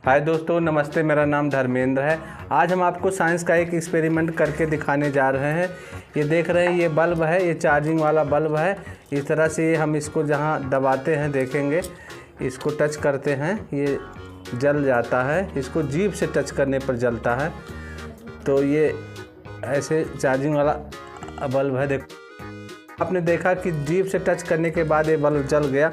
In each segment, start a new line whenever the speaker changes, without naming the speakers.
हाय दोस्तों, नमस्ते। मेरा नाम धर्मेंद्र है। आज हम आपको साइंस का एक एक्सपेरिमेंट करके दिखाने जा रहे हैं। ये देख रहे हैं, ये बल्ब है, ये चार्जिंग वाला बल्ब है। इस तरह से हम इसको जहाँ दबाते हैं, देखेंगे, इसको टच करते हैं, ये जल जाता है। इसको जीभ से टच करने पर जलता है। तो ये ऐसे चार्जिंग वाला बल्ब है। देखो, आपने देखा कि जीभ से टच करने के बाद ये बल्ब जल गया।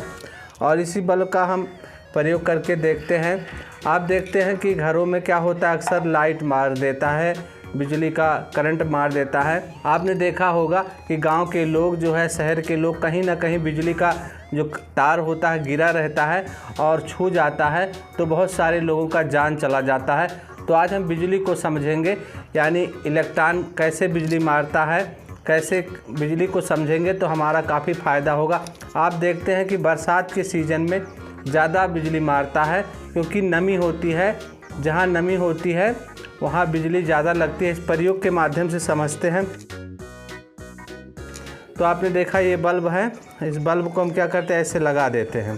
और इसी बल्ब का हम प्रयोग करके देखते हैं। आप देखते हैं कि घरों में क्या होता है, अक्सर लाइट मार देता है, बिजली का करंट मार देता है। आपने देखा होगा कि गांव के लोग जो है, शहर के लोग, कहीं ना कहीं बिजली का जो तार होता है गिरा रहता है और छू जाता है तो बहुत सारे लोगों का जान चला जाता है। तो आज हम बिजली को समझेंगे, यानी इलेक्ट्रॉन कैसे बिजली मारता है, कैसे बिजली को समझेंगे तो हमारा काफ़ी फ़ायदा होगा। आप देखते हैं कि बरसात के सीज़न में ज़्यादा बिजली मारता है, क्योंकि नमी होती है। जहाँ नमी होती है वहाँ बिजली ज़्यादा लगती है। इस प्रयोग के माध्यम से समझते हैं। तो आपने देखा ये बल्ब है, इस बल्ब को हम क्या करते हैं, ऐसे लगा देते हैं,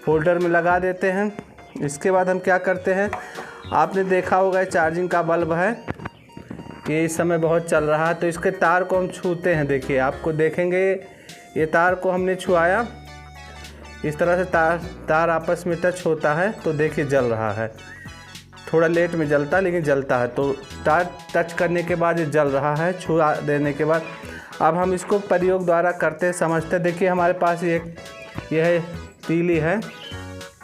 होल्डर में लगा देते हैं। इसके बाद हम क्या करते हैं, आपने देखा होगा चार्जिंग का बल्ब है, ये इस समय बहुत चल रहा है। तो इसके तार को हम छूते हैं। देखिए, आपको देखेंगे ये तार को हमने छुआया, इस तरह से तार आपस में टच होता है तो देखिए जल रहा है। थोड़ा लेट में जलता है लेकिन जलता है। तो तार टच करने के बाद ये जल रहा है, छुआ देने के बाद। अब हम इसको प्रयोग द्वारा करते समझते। देखिए, हमारे पास यह तीली है,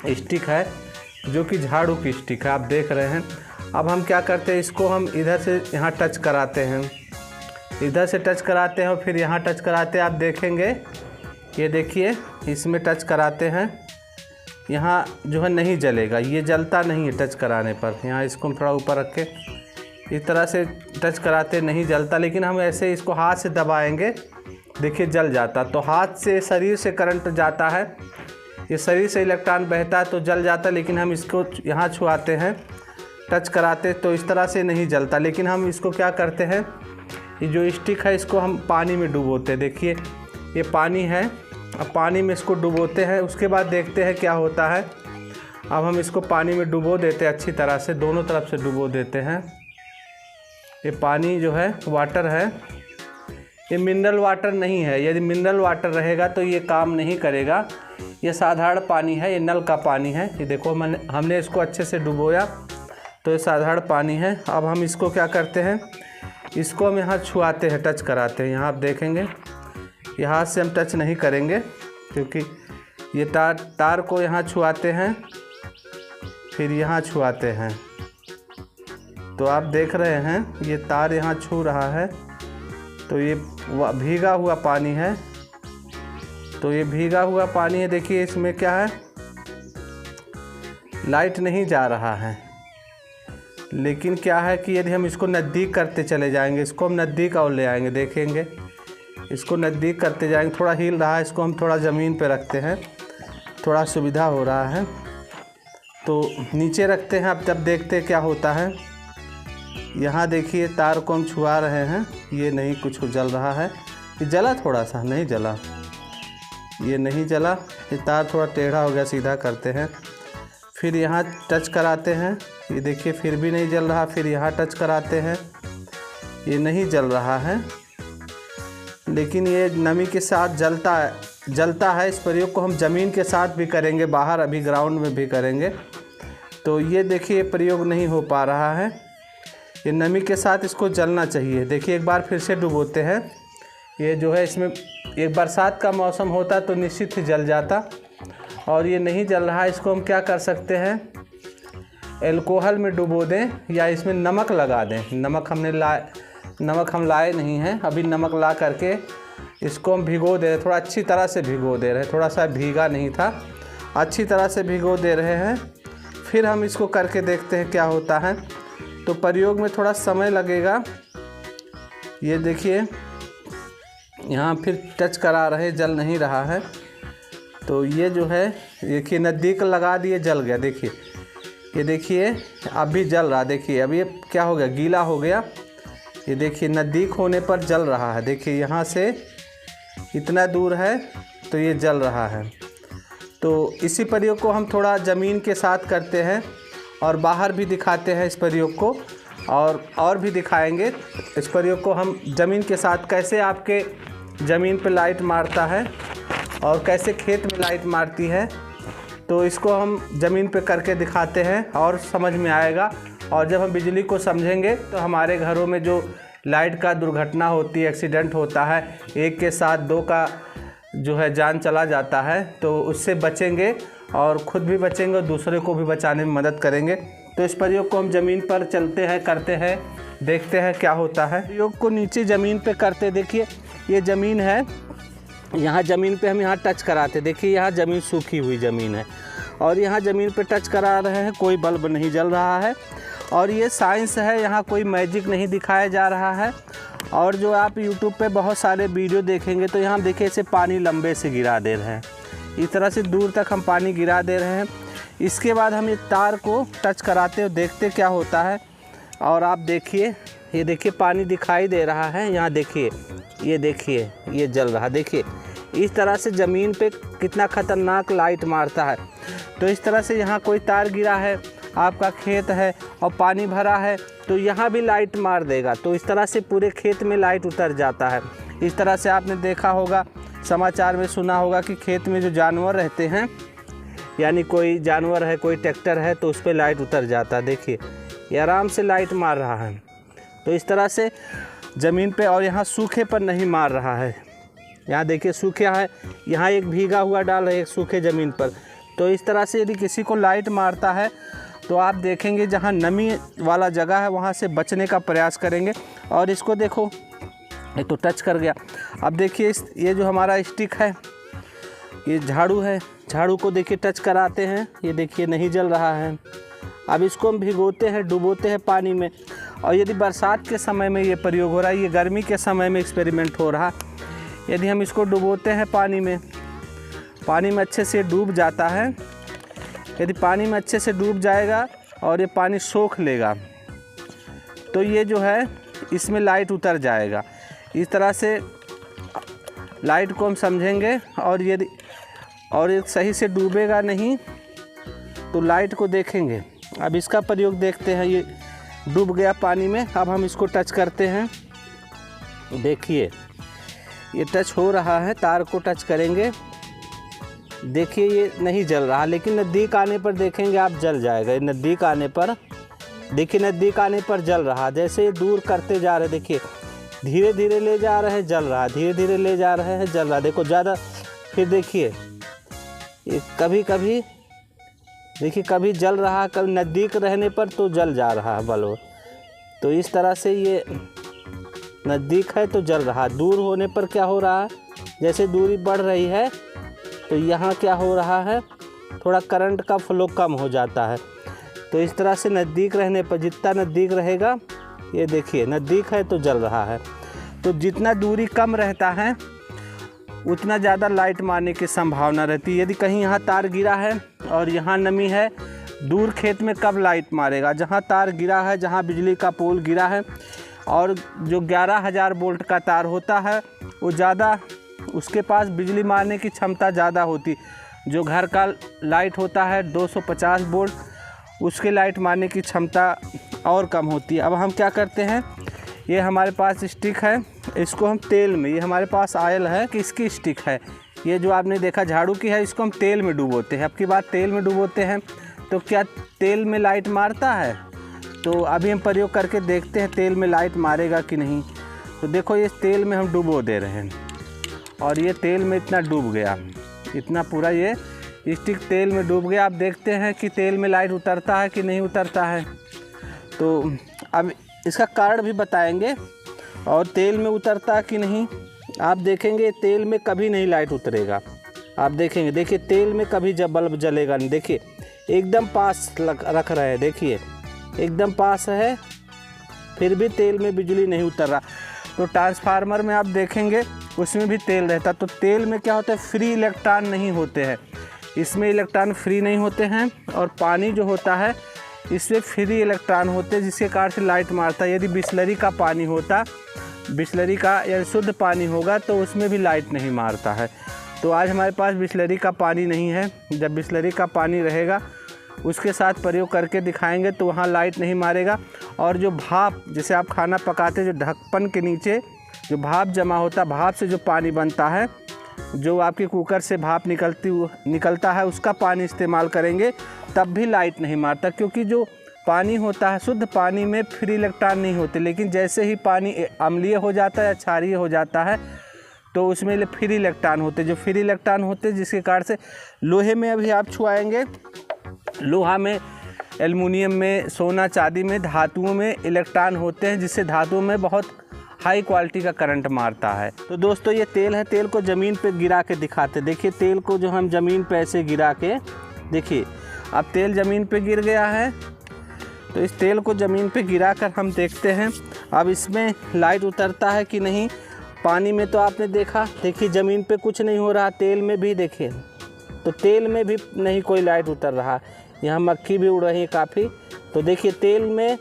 स्टिक है, जो कि झाड़ू की स्टिक है, आप देख रहे हैं। अब हम क्या करते हैं, इसको हम इधर से यहाँ टच कराते हैं, इधर से टच कराते हैं और फिर यहाँ टच कराते हैं। आप देखेंगे, ये देखिए, इसमें टच कराते हैं, यहाँ जो है नहीं जलेगा, ये जलता नहीं है टच कराने पर। यहाँ इसको हम थोड़ा ऊपर रख के इस तरह से टच कराते, नहीं जलता। लेकिन हम ऐसे इसको हाथ से दबाएंगे, देखिए जल जाता। तो हाथ से शरीर से करंट जाता है, ये शरीर से इलेक्ट्रॉन बहता है तो जल जाता। लेकिन हम इसको यहाँ छुआते हैं, टच कराते, तो इस तरह से नहीं जलता। लेकिन हम इसको क्या करते हैं, ये जो स्टिक है इसको हम पानी में डुबोते हैं। देखिए, ये पानी है, अब पानी में इसको डुबोते हैं। उसके बाद देखते हैं क्या होता है। अब हम इसको पानी में डुबो देते हैं अच्छी तरह से, दोनों तरफ से डुबो देते हैं। ये पानी जो है वाटर है, ये मिनरल वाटर नहीं है। यदि मिनरल वाटर रहेगा तो ये काम नहीं करेगा। ये साधारण पानी है, ये नल का पानी है। ये देखो, हमने इसको अच्छे से डुबोया तो ये साधारण पानी है। अब हम इसको क्या करते हैं, इसको हम यहाँ छुआते हैं, टच कराते हैं। यहाँ आप देखेंगे, ये हाथ से हम टच नहीं करेंगे, क्योंकि ये तार को यहाँ छुआते हैं, फिर यहाँ छुआते हैं। तो आप देख रहे हैं ये तार यहाँ छू रहा है, तो ये भीगा हुआ पानी है। तो ये भीगा हुआ पानी है। देखिए, इसमें क्या है, लाइट नहीं जा रहा है। लेकिन क्या है कि यदि हम इसको नज़दीक करते चले जाएंगे, इसको हम नज़दीक और ले आएंगे, देखेंगे, इसको नज़दीक करते जाएंगे। थोड़ा हिल रहा है, इसको हम थोड़ा ज़मीन पे रखते हैं, थोड़ा सुविधा हो रहा है। तो नीचे रखते हैं। अब जब देखते हैं क्या होता है, यहाँ देखिए तार को हम छुआ रहे हैं, ये नहीं कुछ जल रहा है। ये जला, थोड़ा सा नहीं जला, ये नहीं जला। ये तार थोड़ा टेढ़ा हो गया, सीधा करते हैं। फिर यहाँ टच कराते हैं, ये देखिए फिर भी नहीं जल रहा। फिर यहाँ टच कराते हैं, ये नहीं जल रहा है। लेकिन ये नमी के साथ जलता है। इस प्रयोग को हम ज़मीन के साथ भी करेंगे, बाहर अभी ग्राउंड में भी करेंगे। तो ये देखिए प्रयोग नहीं हो पा रहा है, ये नमी के साथ इसको जलना चाहिए। देखिए, एक बार फिर से डुबोते हैं। ये जो है, इसमें एक बरसात का मौसम होता तो निश्चित ही जल जाता, और ये नहीं जल रहा है। इसको हम क्या कर सकते हैं, एल्कोहल में डुबो दें या इसमें नमक लगा दें। नमक हम लाए नहीं हैं, अभी नमक ला करके इसको हम भिगो दे रहे, थोड़ा अच्छी तरह से भिगो दे रहे हैं। थोड़ा सा भीगा नहीं था, अच्छी तरह से भिगो दे रहे हैं। फिर हम इसको करके देखते हैं क्या होता है। तो प्रयोग में थोड़ा समय लगेगा। ये देखिए, यहाँ फिर टच करा रहे, जल नहीं रहा है। तो ये जो है, देखिए नज़दीक लगा दिए, जल गया। देखिए, ये देखिए अभी जल रहा। देखिए, अब ये क्या हो गया, गीला हो गया। ये देखिए, नज़दीक होने पर जल रहा है। देखिए, यहाँ से इतना दूर है तो ये जल रहा है। तो इसी प्रयोग को हम थोड़ा ज़मीन के साथ करते हैं और बाहर भी दिखाते हैं इस प्रयोग को, और भी दिखाएंगे। इस प्रयोग को हम ज़मीन के साथ कैसे आपके ज़मीन पे लाइट मारता है और कैसे खेत में लाइट मारती है, तो इसको हम ज़मीन पे करके दिखाते हैं और समझ में आएगा। और जब हम बिजली को समझेंगे तो हमारे घरों में जो लाइट का दुर्घटना होती है, एक्सीडेंट होता है, एक के साथ दो का जो है जान चला जाता है, तो उससे बचेंगे और ख़ुद भी बचेंगे और दूसरे को भी बचाने में मदद करेंगे। तो इस प्रयोग को हम ज़मीन पर चलते हैं, करते हैं, देखते हैं क्या होता है। प्रयोग को नीचे ज़मीन पे करते, देखिए ये ज़मीन है, यहाँ ज़मीन पे हम यहाँ टच कराते, देखिए यहाँ ज़मीन सूखी हुई ज़मीन है और यहाँ ज़मीन पे टच करा रहे हैं, कोई बल्ब नहीं जल रहा है। और ये साइंस है, यहाँ कोई मैजिक नहीं दिखाया जा रहा है। और जो आप यूट्यूब पे बहुत सारे वीडियो देखेंगे तो यहाँ देखिए इसे पानी लंबे से गिरा दे रहे हैं, इस तरह से दूर तक हम पानी गिरा दे रहे हैं। इसके बाद हम ये तार को टच कराते और देखते क्या होता है। और आप देखिए, ये देखिए पानी दिखाई दे रहा है, यहाँ देखिए, ये देखिए ये जल रहा, देखिए इस तरह से ज़मीन पे कितना ख़तरनाक लाइट मारता है। तो इस तरह से यहाँ कोई तार गिरा है, आपका खेत है और पानी भरा है, तो यहाँ भी लाइट मार देगा। तो इस तरह से पूरे खेत में लाइट उतर जाता है। इस तरह से आपने देखा होगा, समाचार में सुना होगा कि खेत में जो जानवर रहते हैं, यानी कोई जानवर है, कोई ट्रैक्टर है, तो उस पर लाइट उतर जाता है। देखिए ये आराम से लाइट मार रहा है। तो इस तरह से ज़मीन पे, और यहाँ सूखे पर नहीं मार रहा है, यहाँ देखिए सूखा है, यहाँ एक भीगा हुआ डाल है एक सूखे ज़मीन पर। तो इस तरह से यदि किसी को लाइट मारता है तो आप देखेंगे जहाँ नमी वाला जगह है वहाँ से बचने का प्रयास करेंगे। और इसको देखो, ये तो टच कर गया। अब देखिए ये जो हमारा स्टिक है, ये झाड़ू है, झाड़ू को देखिए टच कराते हैं, ये देखिए नहीं जल रहा है। अब इसको हम भिगोते हैं, डुबोते हैं पानी में। और यदि बरसात के समय में ये प्रयोग हो रहा है, ये गर्मी के समय में एक्सपेरिमेंट हो रहा, यदि हम इसको डुबोते हैं पानी में अच्छे से डूब जाता है। यदि पानी में अच्छे से डूब जाएगा और ये पानी सोख लेगा तो ये जो है इसमें लाइट उतर जाएगा। इस तरह से लाइट को हम समझेंगे। और यदि ये सही से डूबेगा नहीं तो लाइट को देखेंगे। अब इसका प्रयोग देखते हैं, ये डूब गया पानी में। अब हम इसको टच करते हैं, देखिए ये टच हो रहा है, तार को टच करेंगे, देखिए ये नहीं जल रहा, लेकिन नज़दीक आने पर देखेंगे आप जल जाएगा। ये नज़दीक आने पर देखिए, नज़दीक आने पर जल रहा। जैसे ये दूर करते जा रहे, देखिए धीरे धीरे ले जा रहे हैं, जल रहा, धीरे धीरे ले जा रहे हैं, जल रहा। देखो ज़्यादा, फिर देखिए ये कभी कभी देखिए कभी जल रहा, कभी नज़दीक रहने पर तो जल जा रहा है बल्ब। तो इस तरह से ये नज़दीक है तो जल रहा, दूर होने पर क्या हो रहा है, जैसे दूरी बढ़ रही है तो यहाँ क्या हो रहा है, थोड़ा करंट का फ्लो कम हो जाता है। तो इस तरह से नज़दीक रहने पर, जितना नज़दीक रहेगा, ये देखिए नज़दीक है तो जल रहा है। तो जितना दूरी कम रहता है उतना ज़्यादा लाइट मारने की संभावना रहती है। यदि कहीं यहाँ तार गिरा है और यहाँ नमी है, दूर खेत में कब लाइट मारेगा, जहाँ तार गिरा है, जहाँ बिजली का पोल गिरा है। और जो 11,000 वोल्ट का तार होता है वो ज़्यादा, उसके पास बिजली मारने की क्षमता ज़्यादा होती। जो घर का लाइट होता है 250 वोल्ट, उसके लाइट मारने की क्षमता और कम होती है। अब हम क्या करते हैं, ये हमारे पास स्टिक है, इसको हम तेल में, ये हमारे पास ऑयल है कि इसकी स्टिक है, ये जो आपने देखा झाड़ू की है, इसको हम तेल में डुबोते हैं। अब की बात तेल में डुबोते हैं तो क्या तेल में लाइट मारता है? तो अभी हम प्रयोग करके देखते हैं तेल में लाइट मारेगा कि नहीं। तो देखो ये तेल में हम डुबो दे रहे हैं और ये तेल में इतना डूब गया, इतना पूरा ये स्टिक तेल में डूब गया। आप देखते हैं कि तेल में लाइट उतरता है कि नहीं उतरता है। तो अब इसका कारण भी बताएंगे और तेल में उतरता कि नहीं। आप देखेंगे तेल में कभी नहीं लाइट उतरेगा, आप देखेंगे, देखिए तेल में कभी जब बल्ब जलेगा नहीं। देखिए एकदम पास रख रहे हैं, देखिए एकदम पास है, फिर भी तेल में बिजली नहीं उतर रहा। तो ट्रांसफार्मर में आप देखेंगे उसमें भी तेल रहता, तो तेल में क्या होता है, फ्री इलेक्ट्रॉन नहीं होते हैं, इसमें इलेक्ट्रॉन फ्री नहीं होते हैं। और पानी जो होता है इससे फ्री इलेक्ट्रॉन होते हैं, जिसके कारण से लाइट मारता है। यदि बिसलरी का पानी होता, बिसलरी का या शुद्ध पानी होगा तो उसमें भी लाइट नहीं मारता है। तो आज हमारे पास बिसलरी का पानी नहीं है, जब बिसलरी का पानी रहेगा उसके साथ प्रयोग करके दिखाएंगे तो वहाँ लाइट नहीं मारेगा। और जो भाप, जैसे आप खाना पकाते जो ढक्कन के नीचे जो भाप जमा होता है, भाप से जो पानी बनता है, जो आपके कुकर से भाप निकलता है, उसका पानी इस्तेमाल करेंगे तब भी लाइट नहीं मारता। क्योंकि जो पानी होता है, शुद्ध पानी में फ्री इलेक्ट्रॉन नहीं होते, लेकिन जैसे ही पानी अम्लीय हो जाता है या क्षारीय हो जाता है तो उसमें फ्री इलेक्ट्रॉन होते, जो फ्री इलेक्ट्रॉन होते जिसके कारण से लोहे में अभी आप छुआएंगे, लोहा में, एल्युमिनियम में, सोना चांदी में, धातुओं में इलेक्ट्रॉन होते हैं, जिससे धातुओं में बहुत हाई क्वालिटी का करंट मारता है। तो दोस्तों ये तेल है, तेल को ज़मीन पे गिरा के दिखाते। देखिए तेल को जो हम ज़मीन पे ऐसे गिरा के, देखिए अब तेल ज़मीन पे गिर गया है। तो इस तेल को ज़मीन पे गिरा कर हम देखते हैं अब इसमें लाइट उतरता है कि नहीं। पानी में तो आपने देखा, देखिए ज़मीन पे कुछ नहीं हो रहा, तेल में भी देखिए तो तेल में भी नहीं कोई लाइट उतर रहा। यहाँ मक्खी भी उड़ रही है काफ़ी। तो देखिए तेल में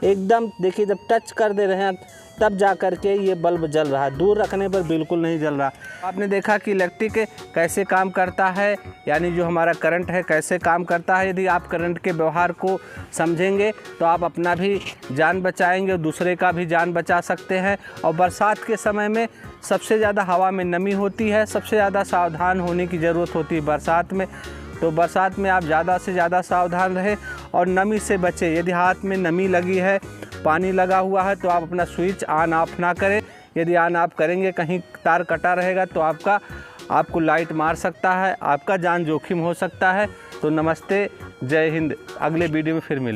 एकदम, देखिए जब टच कर दे रहे हैं तब जा कर के ये बल्ब जल रहा है, दूर रखने पर बिल्कुल नहीं जल रहा। आपने देखा कि इलेक्ट्रिक कैसे काम करता है, यानी जो हमारा करंट है कैसे काम करता है। यदि आप करंट के व्यवहार को समझेंगे तो आप अपना भी जान बचाएंगे और दूसरे का भी जान बचा सकते हैं। और बरसात के समय में सबसे ज़्यादा हवा में नमी होती है, सबसे ज़्यादा सावधान होने की ज़रूरत होती है बरसात में। तो बरसात में आप ज़्यादा से ज़्यादा सावधान रहें और नमी से बचें। यदि हाथ में नमी लगी है, पानी लगा हुआ है, तो आप अपना स्विच ऑन ऑफ ना करें। यदि ऑन ऑफ करेंगे, कहीं तार कटा रहेगा तो आपको लाइट मार सकता है, आपका जान जोखिम हो सकता है। तो नमस्ते, जय हिंद। अगले वीडियो में फिर मिलें।